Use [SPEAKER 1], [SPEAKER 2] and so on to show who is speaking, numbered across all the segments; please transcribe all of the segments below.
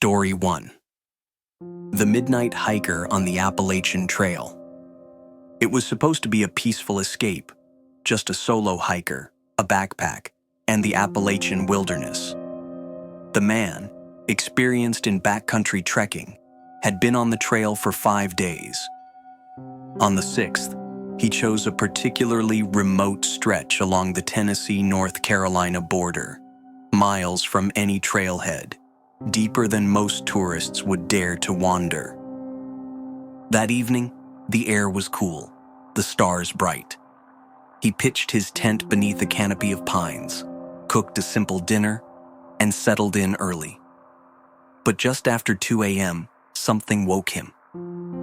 [SPEAKER 1] Story 1. The Midnight Hiker on the Appalachian Trail. It was supposed to be a peaceful escape, just a solo hiker, a backpack, and the Appalachian wilderness. The man, experienced in backcountry trekking, had been on the trail for 5 days. On the 6th, he chose a particularly remote stretch along the Tennessee-North Carolina border, miles from any trailhead, deeper than most tourists would dare to wander. That evening, the air was cool, the stars bright. He pitched his tent beneath a canopy of pines, cooked a simple dinner, and settled in early. But just after 2 a.m., something woke him.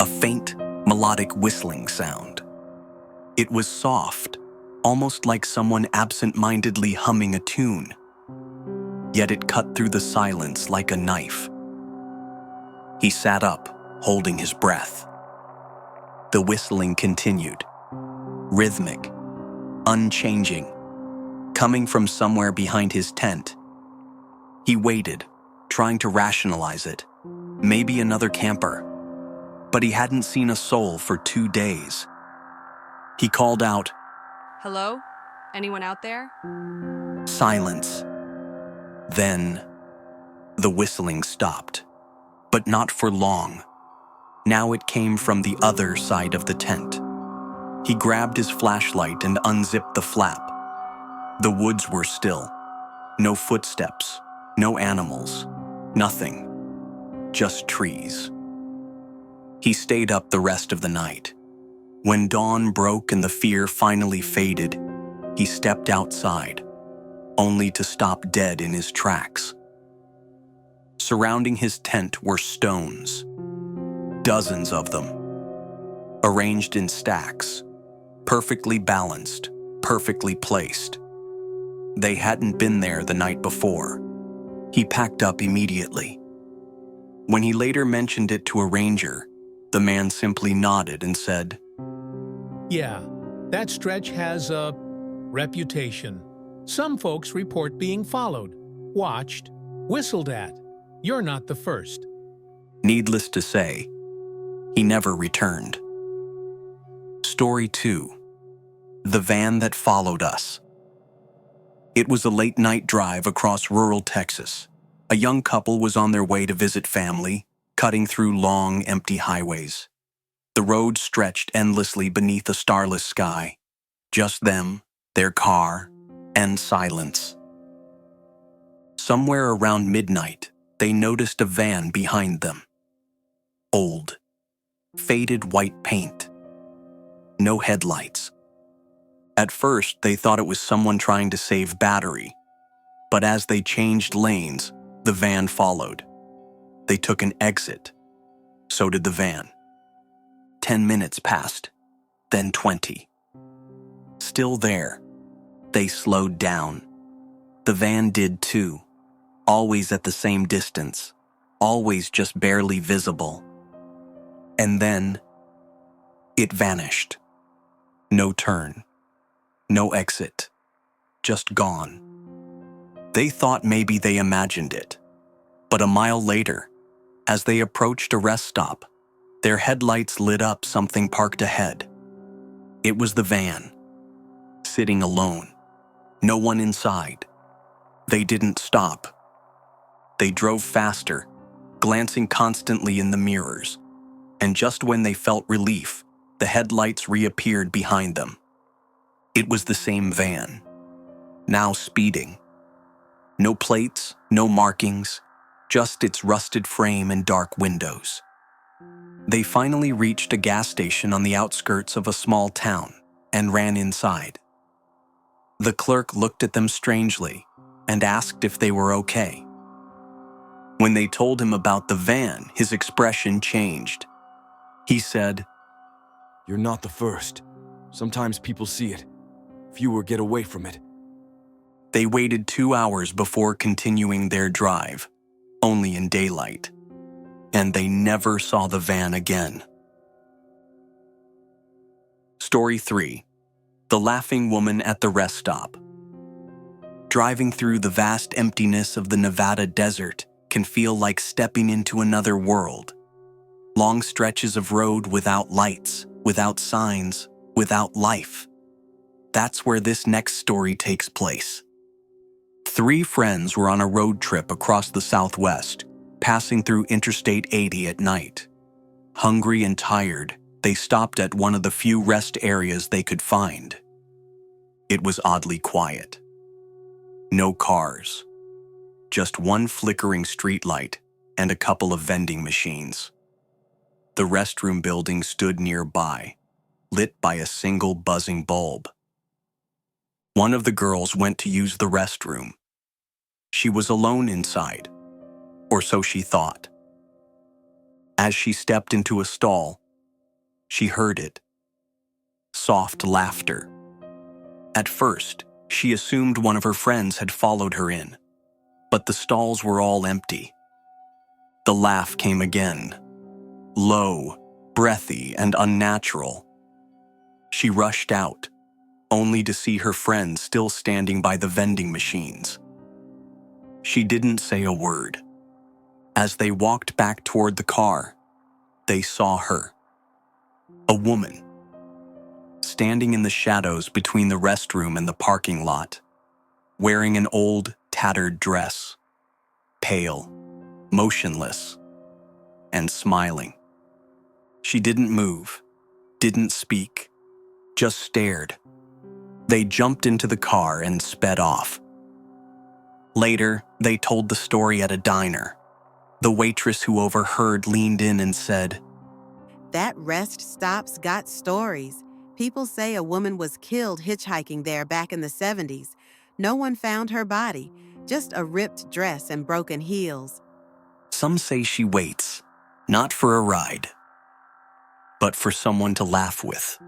[SPEAKER 1] A faint, melodic whistling sound. It was soft, almost like someone absent-mindedly humming a tune. Yet it cut through the silence like a knife. He sat up, holding his breath. The whistling continued, rhythmic, unchanging, coming from somewhere behind his tent. He waited, trying to rationalize it. Maybe another camper. But he hadn't seen a soul for 2 days. He called out,
[SPEAKER 2] "Hello? Anyone out there?"
[SPEAKER 1] Silence. Then, the whistling stopped, but not for long. Now it came from the other side of the tent. He grabbed his flashlight and unzipped the flap. The woods were still. No footsteps, no animals, nothing. Just trees. He stayed up the rest of the night. When dawn broke and the fear finally faded, he stepped outside, only to stop dead in his tracks. Surrounding his tent were stones, dozens of them, arranged in stacks, perfectly balanced, perfectly placed. They hadn't been there the night before. He packed up immediately. When he later mentioned it to a ranger, the man simply nodded and said,
[SPEAKER 3] "Yeah, that stretch has a reputation. Some folks report being followed, watched, whistled at. You're not the first."
[SPEAKER 1] Needless to say, he never returned. Story 2. The Van That Followed Us. It was a late-night drive across rural Texas. A young couple was on their way to visit family, cutting through long, empty highways. The road stretched endlessly beneath a starless sky. Just them, their car, and silence. Somewhere around midnight, they noticed a van behind them. Old, faded white paint. No headlights. At first, they thought it was someone trying to save battery. But as they changed lanes, the van followed. They took an exit. So did the van. 10 minutes passed, then 20. Still there, they slowed down. The van did too, always at the same distance, always just barely visible. And then, it vanished. No turn, no exit, just gone. They thought maybe they imagined it, but a mile later, as they approached a rest stop, their headlights lit up something parked ahead. It was the van, sitting alone, no one inside. They didn't stop. They drove faster, glancing constantly in the mirrors, and just when they felt relief, the headlights reappeared behind them. It was the same van, now speeding. No plates, no markings, just its rusted frame and dark windows. They finally reached a gas station on the outskirts of a small town and ran inside. The clerk looked at them strangely and asked if they were okay. When they told him about the van, his expression changed. He said,
[SPEAKER 4] "You're not the first. Sometimes people see it. Fewer get away from it."
[SPEAKER 1] They waited 2 hours before continuing their drive, only in daylight, and they never saw the van again. Story 3. The Laughing Woman at the Rest Stop. Driving through the vast emptiness of the Nevada desert, can feel like stepping into another world. Long stretches of road without lights, without signs, without life. That's where this next story takes place. 3 friends were on a road trip across the Southwest, passing through Interstate 80 at night. Hungry and tired, they stopped at one of the few rest areas they could find. It was oddly quiet. No cars. Just one flickering streetlight and a couple of vending machines. The restroom building stood nearby, lit by a single buzzing bulb. One of the girls went to use the restroom. She was alone inside, or so she thought. As she stepped into a stall, she heard it. Soft laughter. At first, she assumed one of her friends had followed her in, but the stalls were all empty. The laugh came again, low, breathy, and unnatural. She rushed out, only to see her friends still standing by the vending machines. She didn't say a word. As they walked back toward the car, they saw her. A woman, standing in the shadows between the restroom and the parking lot, wearing an old, tattered dress, pale, motionless, and smiling. She didn't move, didn't speak, just stared. They jumped into the car and sped off. Later, they told the story at a diner. The waitress who overheard leaned in and said,
[SPEAKER 5] "That rest stop's got stories. People say a woman was killed hitchhiking there back in the 70s. No one found her body, just a ripped dress and broken heels."
[SPEAKER 1] Some say she waits, not for a ride, but for someone to laugh with.